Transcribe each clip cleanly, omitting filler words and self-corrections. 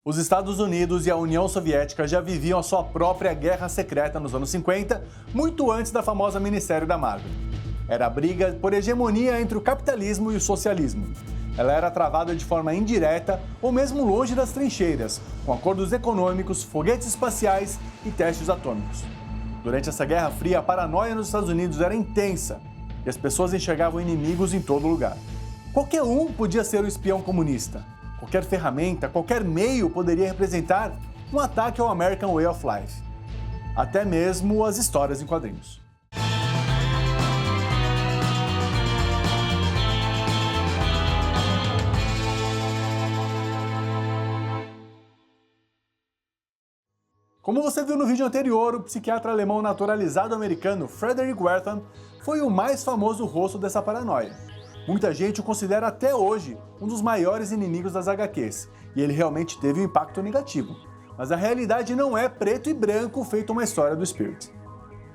Os Estados Unidos e a União Soviética já viviam a sua própria guerra secreta nos anos 50, muito antes da famosa minissérie da Marvel. Era a briga por hegemonia entre o capitalismo e o socialismo. Ela era travada de forma indireta ou mesmo longe das trincheiras, com acordos econômicos, foguetes espaciais e testes atômicos. Durante essa Guerra Fria, a paranoia nos Estados Unidos era intensa e as pessoas enxergavam inimigos em todo lugar. Qualquer um podia ser o espião comunista. Qualquer ferramenta, qualquer meio poderia representar um ataque ao American Way of Life. Até mesmo as histórias em quadrinhos. Como você viu no vídeo anterior, o psiquiatra alemão naturalizado americano Frederick Wertham foi o mais famoso rosto dessa paranoia. Muita gente o considera até hoje um dos maiores inimigos das HQs, e ele realmente teve um impacto negativo. Mas a realidade não é preto e branco feito uma história do Spirit.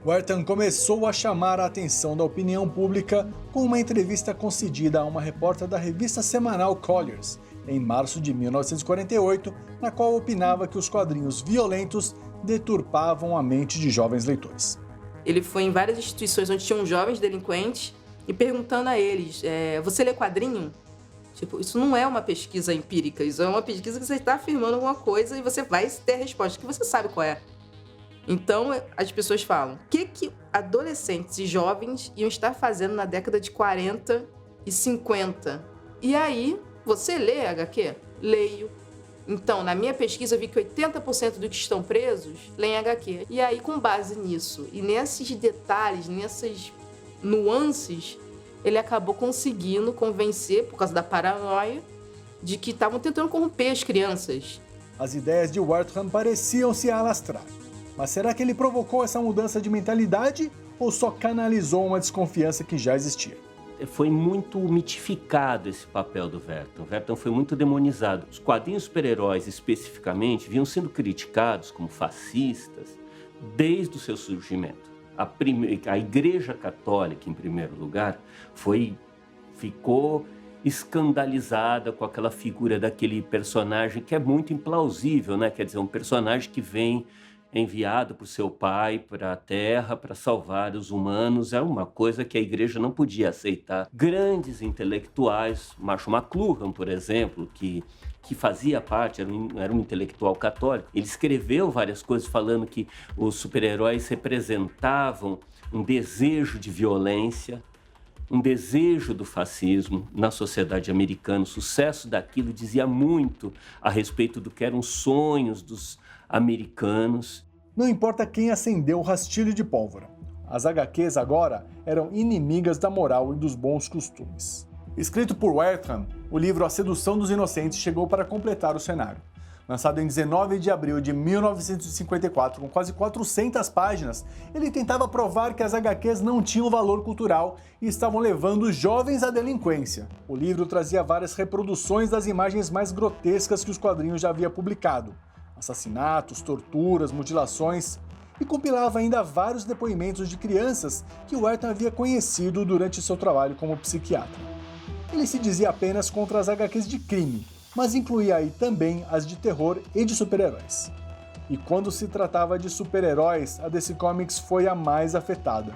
Wertham começou a chamar a atenção da opinião pública com uma entrevista concedida a uma repórter da revista semanal Collier's, em março de 1948, na qual opinava que os quadrinhos violentos deturpavam a mente de jovens leitores. Ele foi em várias instituições onde tinham jovens delinquentes e perguntando a eles, você lê quadrinho? Tipo, isso não é uma pesquisa empírica, isso é uma pesquisa que você está afirmando alguma coisa e você vai ter a resposta, que você sabe qual é. Então, as pessoas falam, o que adolescentes e jovens iam estar fazendo na década de 40 e 50? E aí, você lê HQ? Leio. Então, na minha pesquisa, eu vi que 80% dos que estão presos leem HQ. E aí, com base nisso, e nesses detalhes, nessas nuances, ele acabou conseguindo convencer, por causa da paranoia, de que estavam tentando corromper as crianças. As ideias de Wertham pareciam se alastrar. Mas será que ele provocou essa mudança de mentalidade ou só canalizou uma desconfiança que já existia? Foi muito mitificado esse papel do Wertham. O Wertham foi muito demonizado. Os quadrinhos super-heróis, especificamente, vinham sendo criticados como fascistas desde o seu surgimento. A Igreja Católica, em primeiro lugar, ficou escandalizada com aquela figura daquele personagem que é muito implausível, né? Quer dizer, um personagem que vem enviado por seu pai para a Terra para salvar os humanos, é uma coisa que a Igreja não podia aceitar. Grandes intelectuais, Marshall McLuhan, por exemplo, que fazia parte, era um intelectual católico, ele escreveu várias coisas falando que os super-heróis representavam um desejo de violência, um desejo do fascismo na sociedade americana. O sucesso daquilo dizia muito a respeito do que eram os sonhos dos americanos. Não importa quem acendeu o rastilho de pólvora. As HQs agora eram inimigas da moral e dos bons costumes. Escrito por Wertham, o livro A Sedução dos Inocentes chegou para completar o cenário. Lançado em 19 de abril de 1954, com quase 400 páginas, ele tentava provar que as HQs não tinham valor cultural e estavam levando os jovens à delinquência. O livro trazia várias reproduções das imagens mais grotescas que os quadrinhos já havia publicado. Assassinatos, torturas, mutilações, e compilava ainda vários depoimentos de crianças que Wertham havia conhecido durante seu trabalho como psiquiatra. Ele se dizia apenas contra as HQs de crime, mas incluía aí também as de terror e de super-heróis. E quando se tratava de super-heróis, a DC Comics foi a mais afetada.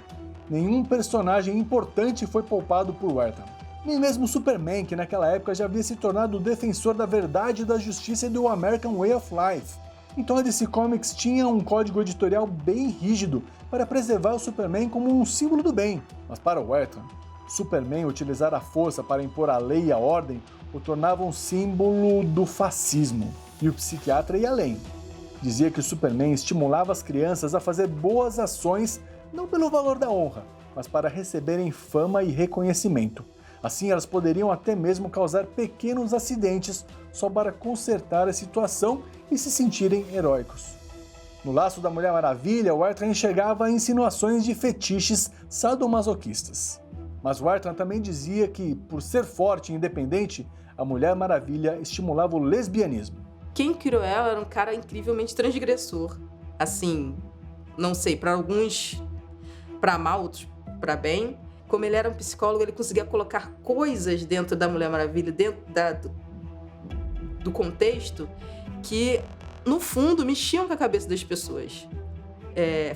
Nenhum personagem importante foi poupado por Wertham. Nem mesmo Superman, que naquela época já havia se tornado o defensor da verdade, da justiça e do American Way of Life. Então a DC Comics tinha um código editorial bem rígido para preservar o Superman como um símbolo do bem. Mas para Wertham, Superman utilizar a força para impor a lei e a ordem o tornava um símbolo do fascismo. E o psiquiatra ia além. Dizia que o Superman estimulava as crianças a fazer boas ações não pelo valor da honra, mas para receberem fama e reconhecimento. Assim, elas poderiam até mesmo causar pequenos acidentes só para consertar a situação e se sentirem heróicos. No laço da Mulher Maravilha, Wertham enxergava insinuações de fetiches sadomasoquistas. Mas Wertham também dizia que, por ser forte e independente, a Mulher Maravilha estimulava o lesbianismo. Quem criou ela era um cara incrivelmente transgressor. Assim, não sei, para alguns para mal, outros para bem. Como ele era um psicólogo, ele conseguia colocar coisas dentro da Mulher Maravilha, dentro do contexto, que, no fundo, mexiam com a cabeça das pessoas.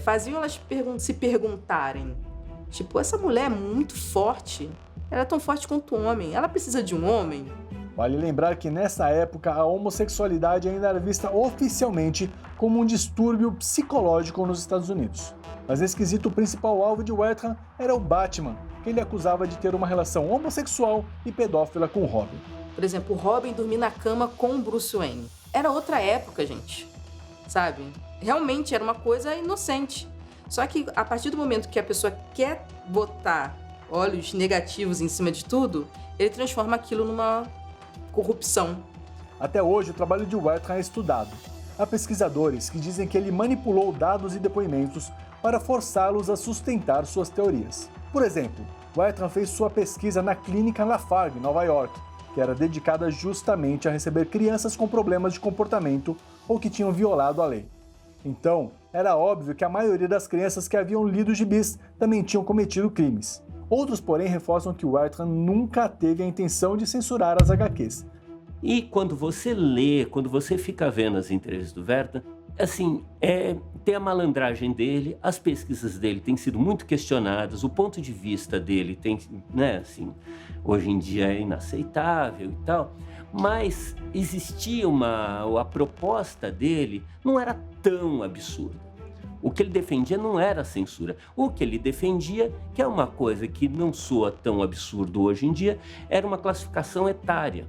Faziam elas se perguntarem, tipo, essa mulher é muito forte, ela é tão forte quanto um homem, ela precisa de um homem? Vale lembrar que nessa época a homossexualidade ainda era vista oficialmente como um distúrbio psicológico nos Estados Unidos. Mas nesse quesito, o principal alvo de Wertham era o Batman, que ele acusava de ter uma relação homossexual e pedófila com Robin. Por exemplo, o Robin dormir na cama com o Bruce Wayne. Era outra época, gente, sabe? Realmente era uma coisa inocente. Só que a partir do momento que a pessoa quer botar olhos negativos em cima de tudo, ele transforma aquilo numa corrupção. Até hoje, o trabalho de Wertham é estudado. Há pesquisadores que dizem que ele manipulou dados e depoimentos para forçá-los a sustentar suas teorias. Por exemplo, Wertham fez sua pesquisa na clínica Lafargue, Nova York, que era dedicada justamente a receber crianças com problemas de comportamento ou que tinham violado a lei. Então, era óbvio que a maioria das crianças que haviam lido gibis também tinham cometido crimes. Outros, porém, reforçam que Wertham nunca teve a intenção de censurar as HQs. E quando você lê, quando você fica vendo as entrevistas do Wertham, assim, tem a malandragem dele, as pesquisas dele têm sido muito questionadas, o ponto de vista dele tem, né, assim, hoje em dia é inaceitável e tal, mas existia a proposta dele não era tão absurda. O que ele defendia não era censura. O que ele defendia, que é uma coisa que não soa tão absurdo hoje em dia, era uma classificação etária.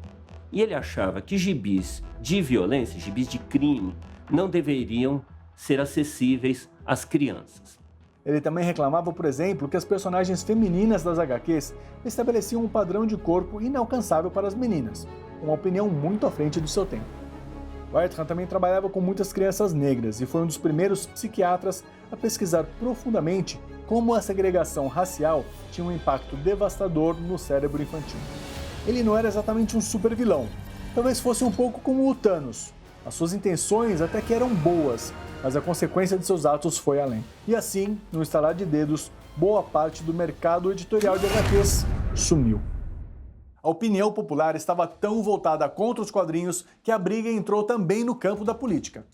E ele achava que gibis de violência, gibis de crime, não deveriam ser acessíveis às crianças. Ele também reclamava, por exemplo, que as personagens femininas das HQs estabeleciam um padrão de corpo inalcançável para as meninas, uma opinião muito à frente do seu tempo. Wertham também trabalhava com muitas crianças negras e foi um dos primeiros psiquiatras a pesquisar profundamente como a segregação racial tinha um impacto devastador no cérebro infantil. Ele não era exatamente um super vilão, talvez fosse um pouco como o Thanos. As suas intenções até que eram boas, mas a consequência de seus atos foi além. E assim, no estalar de dedos, boa parte do mercado editorial de HQs sumiu. A opinião popular estava tão voltada contra os quadrinhos que a briga entrou também no campo da política.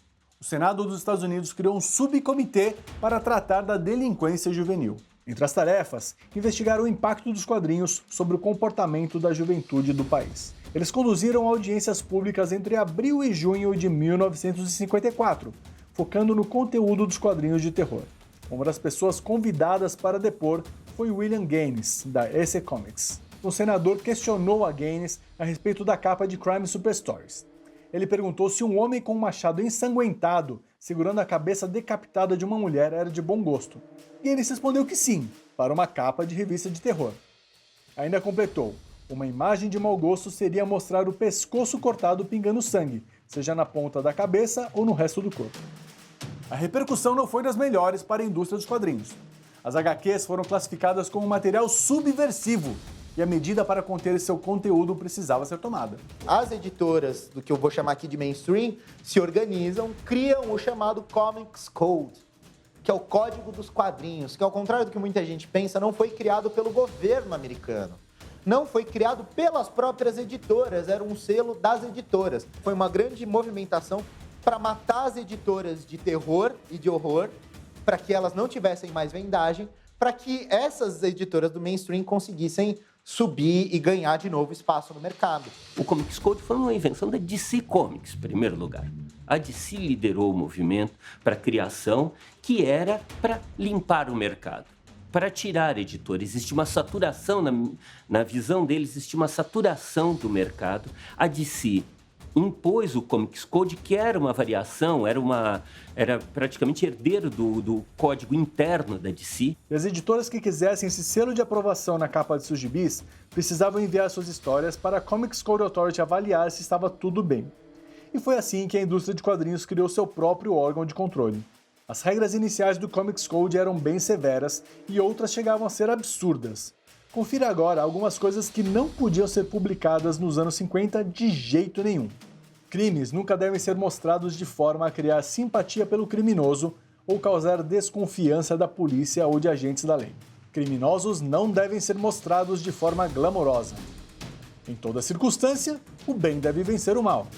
O Senado dos Estados Unidos criou um subcomitê para tratar da delinquência juvenil. Entre as tarefas, investigar o impacto dos quadrinhos sobre o comportamento da juventude do país. Eles conduziram audiências públicas entre abril e junho de 1954, focando no conteúdo dos quadrinhos de terror. Uma das pessoas convidadas para depor foi William Gaines, da EC Comics. O senador questionou a Gaines a respeito da capa de Crime Superstories. Ele perguntou se um homem com um machado ensanguentado segurando a cabeça decapitada de uma mulher era de bom gosto. Gaines respondeu que sim, para uma capa de revista de terror. Ainda completou: uma imagem de mau gosto seria mostrar o pescoço cortado pingando sangue, seja na ponta da cabeça ou no resto do corpo. A repercussão não foi das melhores para a indústria dos quadrinhos. As HQs foram classificadas como material subversivo, e a medida para conter seu conteúdo precisava ser tomada. As editoras, do que eu vou chamar aqui de mainstream, se organizam, criam o chamado Comics Code, que é o Código dos Quadrinhos, que ao contrário do que muita gente pensa, não foi criado pelo governo americano. Não foi criado pelas próprias editoras, era um selo das editoras. Foi uma grande movimentação para matar as editoras de terror e de horror, para que elas não tivessem mais vendagem, para que essas editoras do mainstream conseguissem subir e ganhar de novo espaço no mercado. O Comics Code foi uma invenção da DC Comics, em primeiro lugar. A DC liderou o movimento para a criação, que era para limpar o mercado, para tirar editores. Existe uma saturação, na visão deles, existe uma saturação do mercado. A DC impôs o Comics Code, que era uma variação, era praticamente herdeiro do código interno da DC. E as editoras que quisessem esse selo de aprovação na capa de seus gibis precisavam enviar suas histórias para a Comics Code Authority avaliar se estava tudo bem. E foi assim que a indústria de quadrinhos criou seu próprio órgão de controle. As regras iniciais do Comics Code eram bem severas e outras chegavam a ser absurdas. Confira agora algumas coisas que não podiam ser publicadas nos anos 50 de jeito nenhum. Crimes nunca devem ser mostrados de forma a criar simpatia pelo criminoso ou causar desconfiança da polícia ou de agentes da lei. Criminosos não devem ser mostrados de forma glamourosa. Em toda circunstância, o bem deve vencer o mal.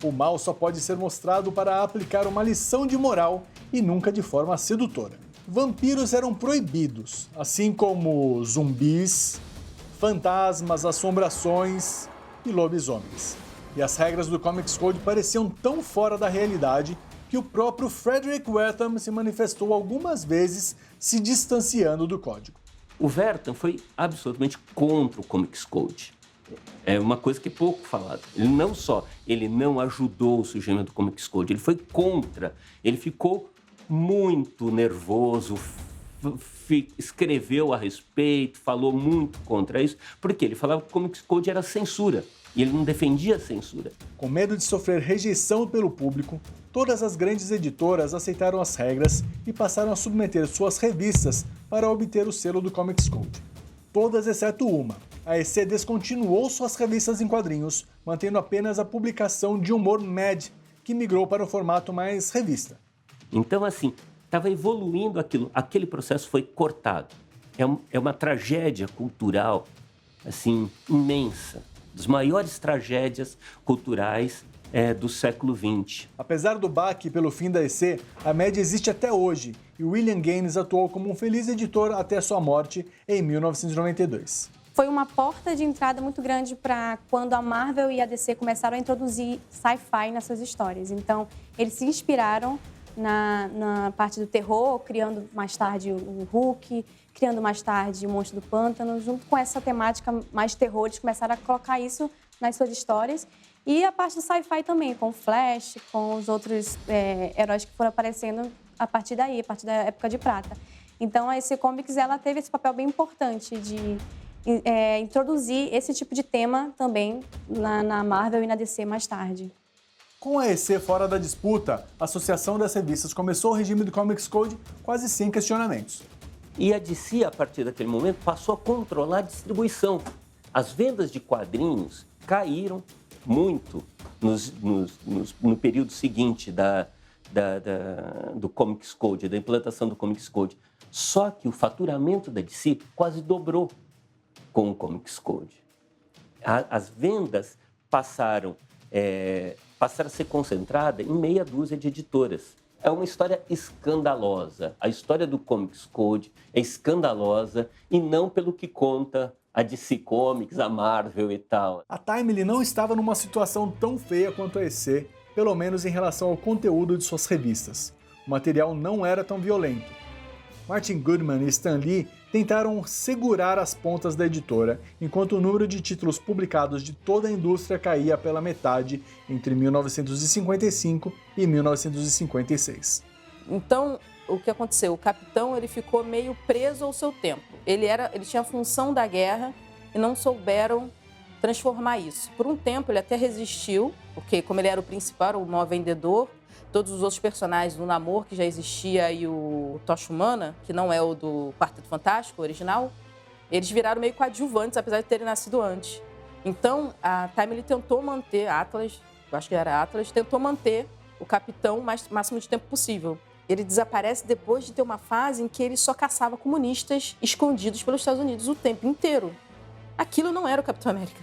O mal só pode ser mostrado para aplicar uma lição de moral e nunca de forma sedutora. Vampiros eram proibidos, assim como zumbis, fantasmas, assombrações e lobisomens. E as regras do Comics Code pareciam tão fora da realidade que o próprio Frederick Wertham se manifestou algumas vezes se distanciando do código. O Wertham foi absolutamente contra o Comics Code. É uma coisa que é pouco falada. Ele não ajudou o surgimento do Comics Code, ele foi contra. Ele ficou muito nervoso, escreveu a respeito, falou muito contra isso, porque ele falava que o Comics Code era censura. E ele não defendia a censura. Com medo de sofrer rejeição pelo público, todas as grandes editoras aceitaram as regras e passaram a submeter suas revistas para obter o selo do Comics Code. Todas exceto uma. A EC descontinuou suas revistas em quadrinhos, mantendo apenas a publicação de humor Mad, que migrou para o formato mais revista. Então, assim, estava evoluindo aquilo. Aquele processo foi cortado. É uma tragédia cultural, assim, imensa. Das maiores tragédias culturais do século XX. Apesar do baque pelo fim da EC, a Mad existe até hoje e William Gaines atuou como um feliz editor até sua morte em 1992. Foi uma porta de entrada muito grande para quando a Marvel e a DC começaram a introduzir sci-fi nas suas histórias. Então, eles se inspiraram na parte do terror, criando mais tarde o Hulk, criando mais tarde o Monstro do Pântano. Junto com essa temática mais terror, eles começaram a colocar isso nas suas histórias. E a parte do sci-fi também, com o Flash, com os outros heróis que foram aparecendo a partir daí, a partir da época de prata. Então, a EC Comics ela teve esse papel bem importante de introduzir esse tipo de tema também na Marvel e na DC mais tarde. Com a EC fora da disputa, a associação das revistas começou o regime do Comics Code quase sem questionamentos. E a DC, a partir daquele momento, passou a controlar a distribuição. As vendas de quadrinhos caíram muito no período seguinte do Comics Code, da implantação do Comics Code. Só que o faturamento da DC quase dobrou com o Comics Code. As vendas passaram a ser concentradas em meia dúzia de editoras. É uma história escandalosa. A história do Comics Code é escandalosa e não pelo que conta a DC Comics, a Marvel e tal. A Timely não estava numa situação tão feia quanto a EC, pelo menos em relação ao conteúdo de suas revistas. O material não era tão violento. Martin Goodman e Stan Lee tentaram segurar as pontas da editora, enquanto o número de títulos publicados de toda a indústria caía pela metade entre 1955 e 1956. Então, o que aconteceu? O Capitão ele ficou meio preso ao seu tempo. Ele tinha a função da guerra e não souberam transformar isso. Por um tempo, ele até resistiu, porque como ele era o principal, o maior vendedor, todos os outros personagens do Namor, que já existia, e o Tocha Humana, que não é o do Quarteto Fantástico original, eles viraram meio coadjuvantes, apesar de terem nascido antes. Então, a Timely tentou manter, Atlas, eu acho que era Atlas, tentou manter o Capitão o máximo de tempo possível. Ele desaparece depois de ter uma fase em que ele só caçava comunistas escondidos pelos Estados Unidos o tempo inteiro. Aquilo não era o Capitão América.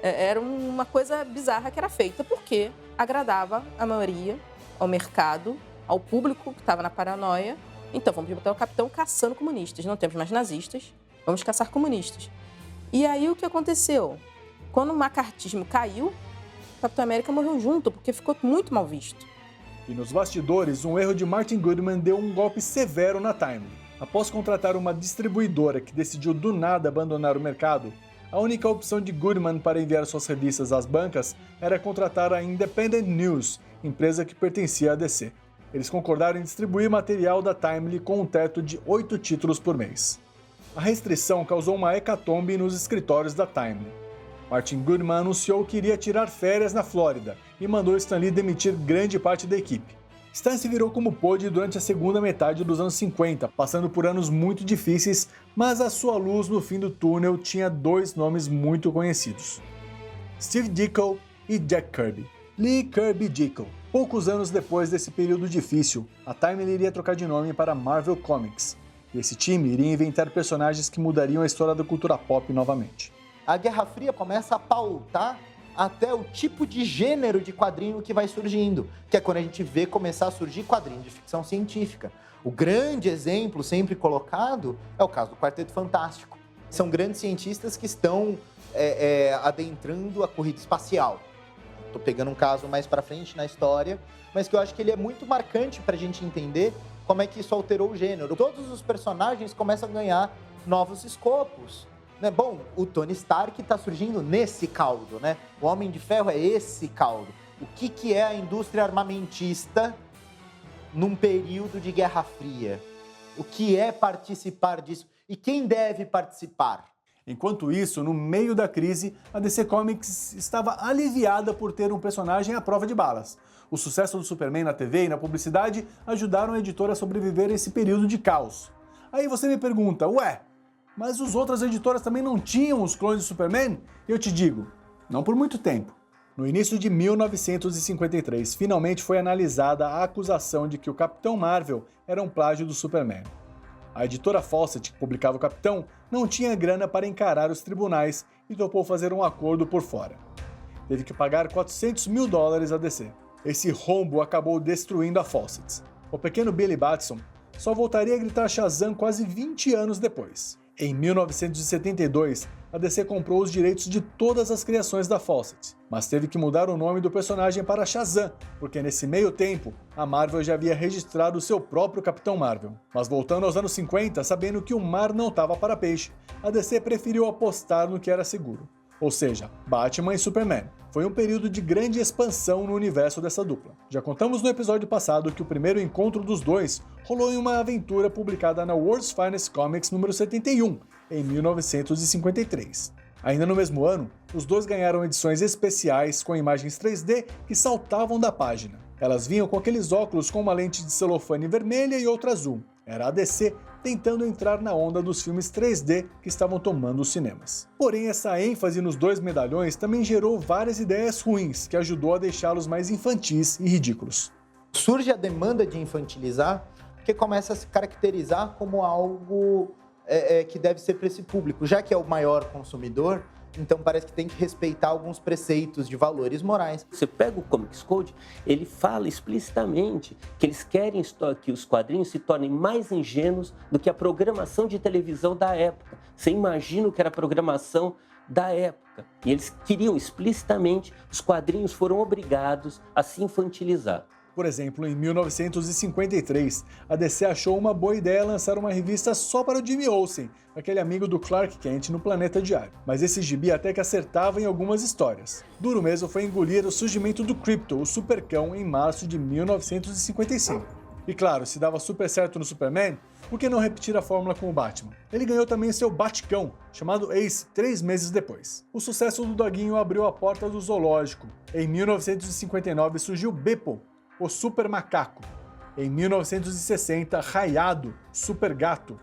Era uma coisa bizarra que era feita porque agradava a maioria, ao mercado, ao público que estava na paranoia. Então, vamos botar o Capitão caçando comunistas. Não temos mais nazistas, vamos caçar comunistas. E aí, o que aconteceu? Quando o macartismo caiu, o Capitão América morreu junto, porque ficou muito mal visto. E nos bastidores, um erro de Martin Goodman deu um golpe severo na Timely. Após contratar uma distribuidora que decidiu do nada abandonar o mercado, a única opção de Goodman para enviar suas revistas às bancas era contratar a Independent News, empresa que pertencia à DC. Eles concordaram em distribuir material da Timely com um teto de 8 títulos por mês. A restrição causou uma hecatombe nos escritórios da Timely. Martin Goodman anunciou que iria tirar férias na Flórida e mandou Stan Lee demitir grande parte da equipe. Stan se virou como pôde durante a segunda metade dos anos 50, passando por anos muito difíceis, mas a sua luz no fim do túnel tinha 2 nomes muito conhecidos: Steve Ditko e Jack Kirby. Lee Kirby Ditko. Poucos anos depois desse período difícil, a Timely iria trocar de nome para Marvel Comics, e esse time iria inventar personagens que mudariam a história da cultura pop novamente. A Guerra Fria começa a pautar até o tipo de gênero de quadrinho que vai surgindo, que é quando a gente vê começar a surgir quadrinho de ficção científica. O grande exemplo sempre colocado é o caso do Quarteto Fantástico. São grandes cientistas que estão adentrando a corrida espacial. Estou pegando um caso mais para frente na história, mas que eu acho que ele é muito marcante para a gente entender como é que isso alterou o gênero. Todos os personagens começam a ganhar novos escopos. Né? Bom, o Tony Stark está surgindo nesse caldo, né? O Homem de Ferro é esse caldo. O que é a indústria armamentista num período de Guerra Fria? O que é participar disso? E quem deve participar? Enquanto isso, no meio da crise, a DC Comics estava aliviada por ter um personagem à prova de balas. O sucesso do Superman na TV e na publicidade ajudaram a editora a sobreviver a esse período de caos. Aí você me pergunta, ué, mas as outras editoras também não tinham os clones de Superman? E eu te digo, não por muito tempo. No início de 1953, finalmente foi analisada a acusação de que o Capitão Marvel era um plágio do Superman. A editora Fawcett, que publicava o Capitão, não tinha grana para encarar os tribunais e topou fazer um acordo por fora. Teve que pagar $400 mil a DC. Esse rombo acabou destruindo a Fawcett. O pequeno Billy Batson só voltaria a gritar Shazam quase 20 anos depois. Em 1972, a DC comprou os direitos de todas as criações da Fawcett, mas teve que mudar o nome do personagem para Shazam, porque nesse meio tempo, a Marvel já havia registrado o seu próprio Capitão Marvel. Mas voltando aos anos 50, sabendo que o mar não estava para peixe, a DC preferiu apostar no que era seguro. Ou seja, Batman e Superman. Foi um período de grande expansão no universo dessa dupla. Já contamos no episódio passado que o primeiro encontro dos dois rolou em uma aventura publicada na World's Finest Comics número 71, em 1953. Ainda no mesmo ano, os dois ganharam edições especiais com imagens 3D que saltavam da página. Elas vinham com aqueles óculos com uma lente de celofane vermelha e outra azul. Era a DC tentando entrar na onda dos filmes 3D que estavam tomando os cinemas. Porém, essa ênfase nos dois medalhões também gerou várias ideias ruins, que ajudou a deixá-los mais infantis e ridículos. Surge a demanda de infantilizar, porque começa a se caracterizar como algo que deve ser para esse público. Já que é o maior consumidor, então parece que tem que respeitar alguns preceitos de valores morais. Você pega o Comics Code, ele fala explicitamente que eles querem que os quadrinhos se tornem mais ingênuos do que a programação de televisão da época. Você imagina o que era a programação da época. E eles queriam explicitamente, os quadrinhos foram obrigados a se infantilizar. Por exemplo, em 1953, a DC achou uma boa ideia lançar uma revista só para o Jimmy Olsen, aquele amigo do Clark Kent no Planeta Diário. Mas esse gibi até que acertava em algumas histórias. Duro mesmo foi engolir o surgimento do Krypto, o Supercão, em março de 1955. E claro, se dava super certo no Superman, por que não repetir a fórmula com o Batman? Ele ganhou também seu Batcão, chamado Ace, 3 meses depois. O sucesso do doguinho abriu a porta do zoológico. Em 1959 surgiu Beppo, o Super Macaco. Em 1960, Raiado, Super Gato.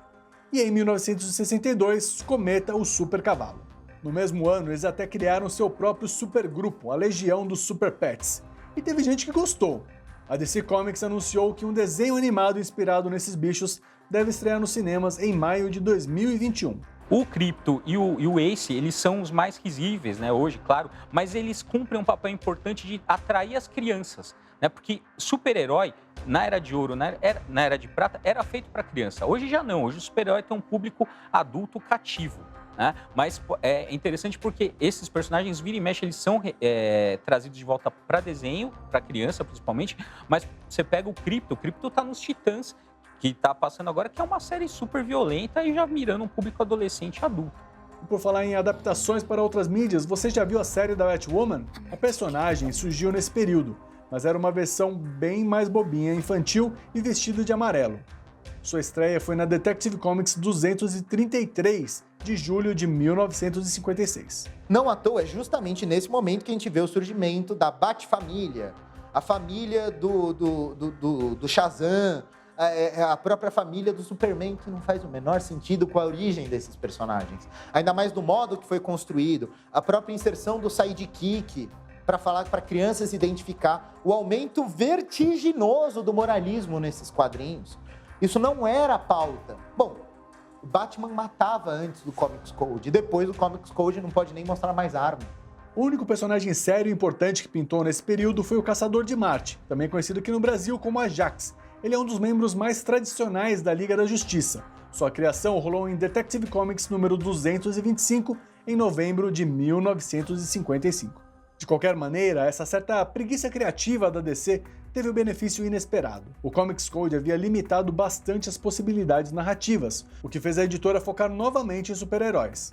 E em 1962, Cometa, o Super Cavalo. No mesmo ano, eles até criaram seu próprio supergrupo, a Legião dos Super Pets. E teve gente que gostou. A DC Comics anunciou que um desenho animado inspirado nesses bichos deve estrear nos cinemas em maio de 2021. O Krypto e o Ace, eles são os mais risíveis, né, hoje, claro, mas eles cumprem um papel importante de atrair as crianças, né, porque super-herói, na Era de Ouro, na Era de Prata, era feito para criança. Hoje já não, hoje o super-herói tem um público adulto cativo, né, mas é interessante porque esses personagens, vira e mexe, eles são trazidos de volta para desenho, para criança principalmente, mas você pega o Krypto tá nos Titãs, que está passando agora, que é uma série super violenta e já mirando um público adolescente e adulto. E por falar em adaptações para outras mídias, você já viu a série da Batwoman? A personagem surgiu nesse período, mas era uma versão bem mais bobinha, infantil e vestida de amarelo. Sua estreia foi na Detective Comics 233, de julho de 1956. Não à toa, é justamente nesse momento que a gente vê o surgimento da Bat-família, a família do Shazam, a própria família do Superman, que não faz o menor sentido com a origem desses personagens. Ainda mais do modo que foi construído, a própria inserção do sidekick para falar para crianças se identificar, o aumento vertiginoso do moralismo nesses quadrinhos. Isso não era a pauta. Bom, o Batman matava antes do Comics Code, e depois o Comics Code não pode nem mostrar mais arma. O único personagem sério e importante que pintou nesse período foi o Caçador de Marte, também conhecido aqui no Brasil como Ajax. Ele é um dos membros mais tradicionais da Liga da Justiça. Sua criação rolou em Detective Comics número 225, em novembro de 1955. De qualquer maneira, essa certa preguiça criativa da DC teve o benefício inesperado. O Comics Code havia limitado bastante as possibilidades narrativas, o que fez a editora focar novamente em super-heróis.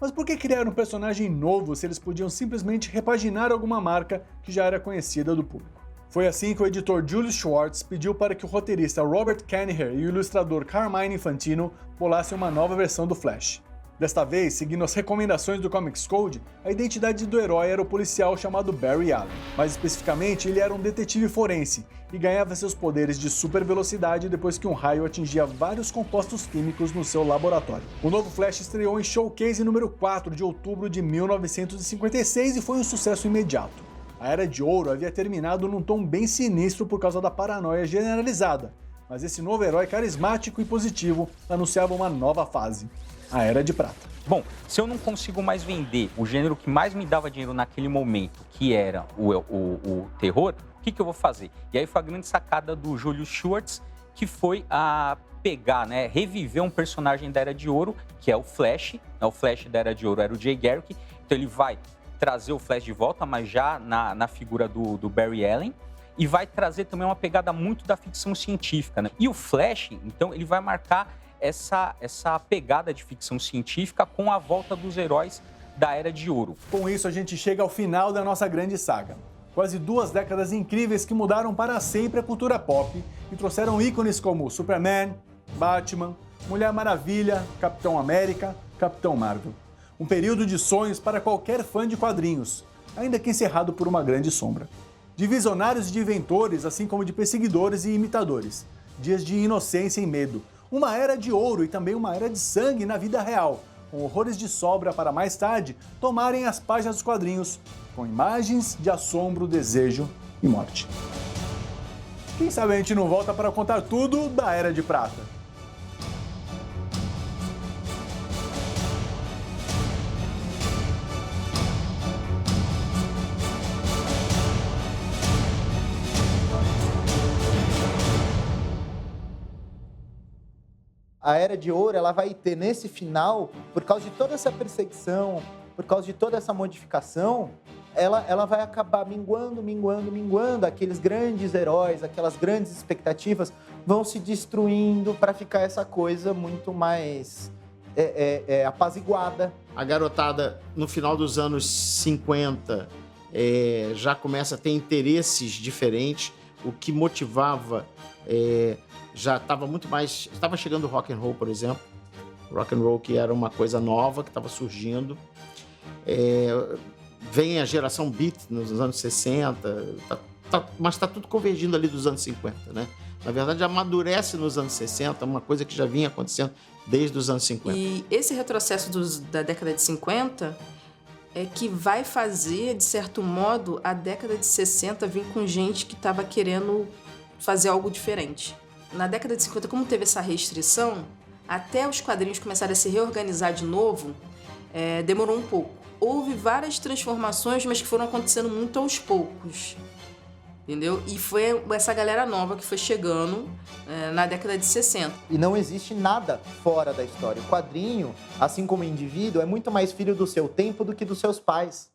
Mas por que criar um personagem novo se eles podiam simplesmente repaginar alguma marca que já era conhecida do público? Foi assim que o editor Julius Schwartz pediu para que o roteirista Robert Kanigher e o ilustrador Carmine Infantino bolassem uma nova versão do Flash. Desta vez, seguindo as recomendações do Comics Code, a identidade do herói era o policial chamado Barry Allen. Mais especificamente, ele era um detetive forense e ganhava seus poderes de super velocidade depois que um raio atingia vários compostos químicos no seu laboratório. O novo Flash estreou em Showcase número 4 de outubro de 1956 e foi um sucesso imediato. A Era de Ouro havia terminado num tom bem sinistro por causa da paranoia generalizada, mas esse novo herói carismático e positivo anunciava uma nova fase. A Era de Prata. Bom, se eu não consigo mais vender o gênero que mais me dava dinheiro naquele momento, que era o terror, o que eu vou fazer? E aí foi a grande sacada do Julius Schwartz, que foi a pegar, né, reviver um personagem da Era de Ouro, que é o Flash. O Flash da Era de Ouro era o Jay Garrick, então ele vai trazer o Flash de volta, mas já na figura do Barry Allen, e vai trazer também uma pegada muito da ficção científica, né? E o Flash, então, ele vai marcar essa pegada de ficção científica com a volta dos heróis da Era de Ouro. Com isso, a gente chega ao final da nossa grande saga. Quase 2 décadas incríveis que mudaram para sempre a cultura pop e trouxeram ícones como Superman, Batman, Mulher Maravilha, Capitão América, Capitão Marvel. Um período de sonhos para qualquer fã de quadrinhos, ainda que encerrado por uma grande sombra. De visionários e de inventores, assim como de perseguidores e imitadores. Dias de inocência e medo. Uma era de ouro e também uma era de sangue na vida real, com horrores de sobra para mais tarde tomarem as páginas dos quadrinhos, com imagens de assombro, desejo e morte. Quem sabe a gente não volta para contar tudo da Era de Prata. A Era de Ouro, ela vai ter nesse final, por causa de toda essa perseguição, por causa de toda essa modificação, ela vai acabar minguando. Aqueles grandes heróis, aquelas grandes expectativas vão se destruindo para ficar essa coisa muito mais apaziguada. A garotada, no final dos anos 50, já começa a ter interesses diferentes, o que motivava... já estava muito mais... Estava chegando o rock and roll, por exemplo. Rock and roll que era uma coisa nova, que estava surgindo. Vem a geração beat nos anos 60, mas está tudo convergindo ali dos anos 50, né? Na verdade, amadurece nos anos 60, uma coisa que já vinha acontecendo desde os anos 50. E esse retrocesso da década de 50 é que vai fazer, de certo modo, a década de 60 vir com gente que estava querendo fazer algo diferente. Na década de 50, como teve essa restrição, até os quadrinhos começarem a se reorganizar de novo, demorou um pouco. Houve várias transformações, mas que foram acontecendo muito aos poucos, entendeu? E foi essa galera nova que foi chegando na década de 60. E não existe nada fora da história. O quadrinho, assim como o indivíduo, é muito mais filho do seu tempo do que dos seus pais.